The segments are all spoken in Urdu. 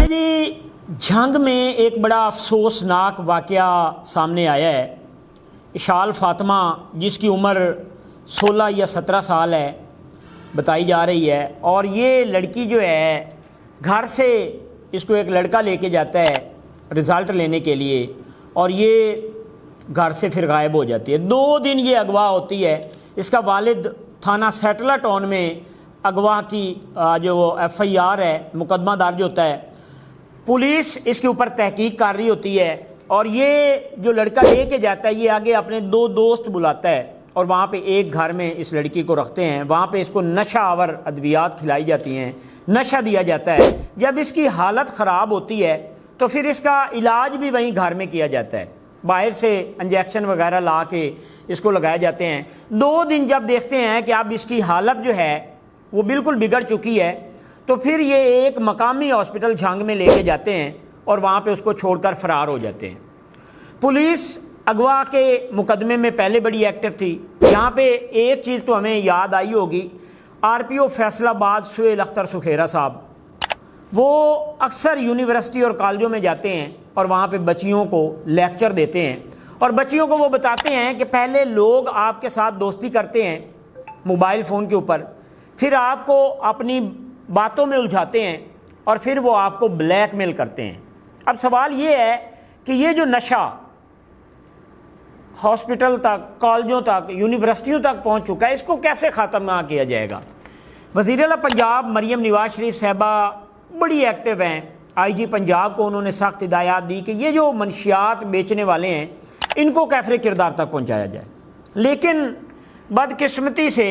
یہ جی جھنگ میں ایک بڑا افسوسناک واقعہ سامنے آیا ہے۔ اشال فاطمہ جس کی عمر 16 یا 17 سال ہے بتائی جا رہی ہے، اور یہ لڑکی جو ہے گھر سے اس کو ایک لڑکا لے کے جاتا ہے رزلٹ لینے کے لیے، اور یہ گھر سے پھر غائب ہو جاتی ہے۔ 2 دن یہ اغوا ہوتی ہے۔ اس کا والد تھانہ سیٹلہ ٹاؤن میں اغوا کی جو FIR ہے، مقدمہ درج ہوتا ہے، پولیس اس کے اوپر تحقیق کر رہی ہوتی ہے، اور یہ جو لڑکا لے کے جاتا ہے یہ آگے اپنے 2 دوست بلاتا ہے، اور وہاں پہ ایک گھر میں اس لڑکی کو رکھتے ہیں۔ وہاں پہ اس کو نشہ آور ادویات کھلائی جاتی ہیں، نشہ دیا جاتا ہے۔ جب اس کی حالت خراب ہوتی ہے تو پھر اس کا علاج بھی وہیں گھر میں کیا جاتا ہے، باہر سے انجیکشن وغیرہ لا کے اس کو لگائے جاتے ہیں۔ 2 دن جب دیکھتے ہیں کہ اب اس کی حالت جو ہے وہ بالکل بگڑ چکی ہے، تو پھر یہ ایک مقامی ہاسپٹل جھنگ میں لے کے جاتے ہیں، اور وہاں پہ اس کو چھوڑ کر فرار ہو جاتے ہیں۔ پولیس اغوا کے مقدمے میں پہلے بڑی ایکٹیو تھی۔ یہاں پہ ایک چیز تو ہمیں یاد آئی ہوگی، RPO فیصل آباد سہیل اختر سکھیرا صاحب، وہ اکثر یونیورسٹی اور کالجوں میں جاتے ہیں اور وہاں پہ بچیوں کو لیکچر دیتے ہیں، اور بچیوں کو وہ بتاتے ہیں کہ پہلے لوگ آپ کے ساتھ دوستی کرتے ہیں موبائل فون کے اوپر، پھر آپ کو اپنی باتوں میں الجھاتے ہیں، اور پھر وہ آپ کو بلیک میل کرتے ہیں۔ اب سوال یہ ہے کہ یہ جو نشہ ہاسپٹل تک، کالجوں تک، یونیورسٹیوں تک پہنچ چکا ہے، اس کو کیسے ختم کیا جائے گا؟ وزیر اعلیٰ پنجاب مریم نواز شریف صاحبہ بڑی ایکٹیو ہیں۔ IG پنجاب کو انہوں نے سخت ہدایات دی کہ یہ جو منشیات بیچنے والے ہیں ان کو کیفر کردار تک پہنچایا جائے، لیکن بدقسمتی سے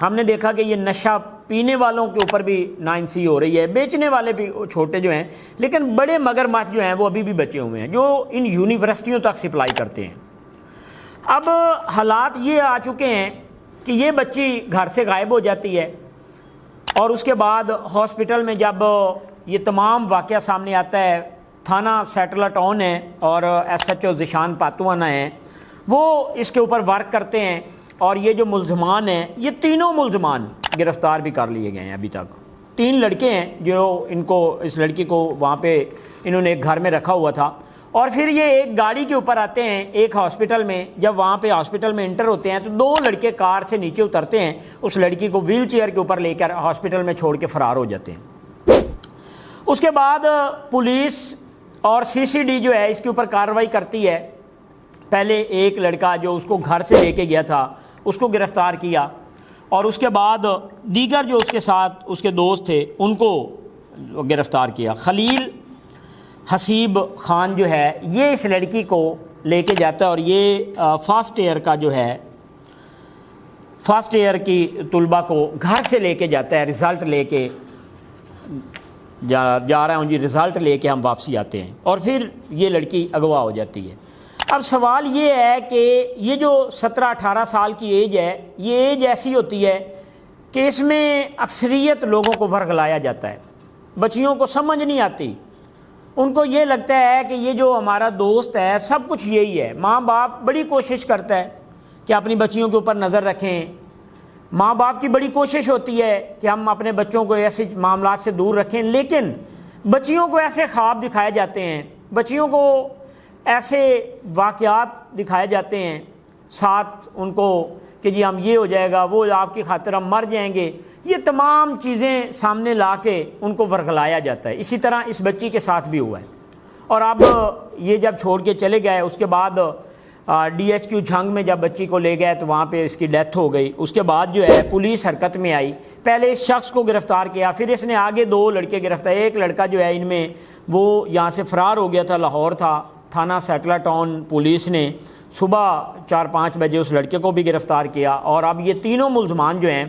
ہم نے دیکھا کہ یہ نشہ پینے والوں کے اوپر بھی ناانصافی ہو رہی ہے، بیچنے والے بھی چھوٹے جو ہیں، لیکن بڑے مگرمچھ جو ہیں وہ ابھی بھی بچے ہوئے ہیں جو ان یونیورسٹیوں تک سپلائی کرتے ہیں۔ اب حالات یہ آ چکے ہیں کہ یہ بچی گھر سے غائب ہو جاتی ہے، اور اس کے بعد ہاسپٹل میں جب یہ تمام واقعہ سامنے آتا ہے، تھانہ سیٹلہ ٹاؤن ہے اور SHO ذیشان پاتوانا ہیں، وہ اس کے اوپر ورک کرتے ہیں، اور یہ جو ملزمان ہیں یہ تینوں ملزمان گرفتار بھی کر لیے گئے ہیں۔ ابھی تک 3 لڑکے ہیں جو اس لڑکی کو وہاں پہ انہوں نے ایک گھر میں رکھا ہوا تھا، اور پھر یہ ایک گاڑی کے اوپر آتے ہیں ایک ہاسپٹل میں۔ جب وہاں پہ ہاسپٹل میں انٹر ہوتے ہیں تو 2 لڑکے کار سے نیچے اترتے ہیں، اس لڑکی کو ویل چیئر کے اوپر لے کر ہاسپٹل میں چھوڑ کے فرار ہو جاتے ہیں۔ اس کے بعد پولیس اور CCD جو ہے اس کے اوپر کارروائی کرتی ہے۔ پہلے ایک لڑکا جو اس کو گھر سے لے کے گیا تھا اس کو گرفتار کیا، اور اس کے بعد دیگر جو اس کے ساتھ اس کے دوست تھے ان کو گرفتار کیا۔ خلیل حسیب خان جو ہے یہ اس لڑکی کو لے کے جاتا ہے، اور یہ فرسٹ ایئر کا جو ہے فرسٹ ایئر کی طلبہ کو گھر سے لے کے جاتا ہے، رزلٹ لے کے جا رہا ہوں جی، رزلٹ لے کے ہم واپسی آتے ہیں، اور پھر یہ لڑکی اغوا ہو جاتی ہے۔ اب سوال یہ ہے کہ یہ جو 17-18 سال کی ایج ہے، یہ ایج ایسی ہوتی ہے کہ اس میں اکثریت لوگوں کو ورغلایا جاتا ہے، بچیوں کو سمجھ نہیں آتی، ان کو یہ لگتا ہے کہ یہ جو ہمارا دوست ہے سب کچھ یہی ہے۔ ماں باپ بڑی کوشش کرتا ہے کہ اپنی بچیوں کے اوپر نظر رکھیں، ماں باپ کی بڑی کوشش ہوتی ہے کہ ہم اپنے بچوں کو ایسے معاملات سے دور رکھیں، لیکن بچیوں کو ایسے خواب دکھائے جاتے ہیں، بچیوں کو ایسے واقعات دکھائے جاتے ہیں ساتھ ان کو کہ جی ہم یہ ہو جائے گا، وہ آپ کی خاطر ہم مر جائیں گے، یہ تمام چیزیں سامنے لا کے ان کو ورغلایا جاتا ہے۔ اسی طرح اس بچی کے ساتھ بھی ہوا ہے، اور اب یہ جب چھوڑ کے چلے گئے اس کے بعد DHQ جھنگ میں جب بچی کو لے گئے تو وہاں پہ اس کی ڈیتھ ہو گئی۔ اس کے بعد جو ہے پولیس حرکت میں آئی، پہلے اس شخص کو گرفتار کیا، پھر اس نے آگے 2 لڑکے گرفتار، ایک لڑکا جو ہے ان میں وہ یہاں سے فرار ہو گیا تھا، لاہور تھا۔ تھانہ سیٹلہ ٹاؤن پولیس نے صبح 4-5 بجے اس لڑکے کو بھی گرفتار کیا، اور اب یہ تینوں ملزمان جو ہیں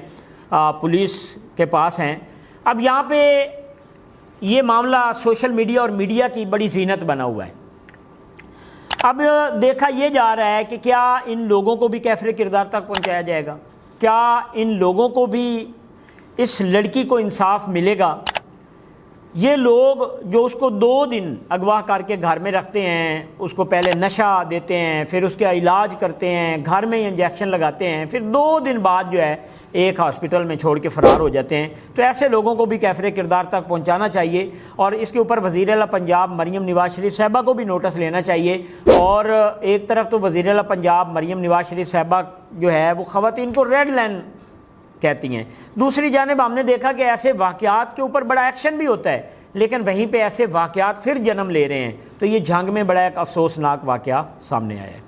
پولیس کے پاس ہیں۔ اب یہاں پہ یہ معاملہ سوشل میڈیا اور میڈیا کی بڑی زینت بنا ہوا ہے۔ اب دیکھا یہ جا رہا ہے کہ کیا ان لوگوں کو بھی کیفر کردار تک پہنچایا جائے گا؟ کیا ان لوگوں کو بھی اس لڑکی کو انصاف ملے گا؟ یہ لوگ جو اس کو 2 دن اغوا کر کے گھر میں رکھتے ہیں، اس کو پہلے نشہ دیتے ہیں، پھر اس کا علاج کرتے ہیں، گھر میں انجیکشن لگاتے ہیں، پھر 2 دن بعد جو ہے ایک ہاسپٹل میں چھوڑ کے فرار ہو جاتے ہیں، تو ایسے لوگوں کو بھی کیفر کردار تک پہنچانا چاہیے، اور اس کے اوپر وزیر اعلیٰ پنجاب مریم نواز شریف صاحبہ کو بھی نوٹس لینا چاہیے۔ اور ایک طرف تو وزیر اعلیٰ پنجاب مریم نواز شریف صاحبہ جو ہے وہ خواتین کو ریڈ لائن کہتی ہیں، دوسری جانب ہم نے دیکھا کہ ایسے واقعات کے اوپر بڑا ایکشن بھی ہوتا ہے، لیکن وہیں پہ ایسے واقعات پھر جنم لے رہے ہیں، تو یہ جنگ میں بڑا ایک افسوسناک واقعہ سامنے آیا ہے۔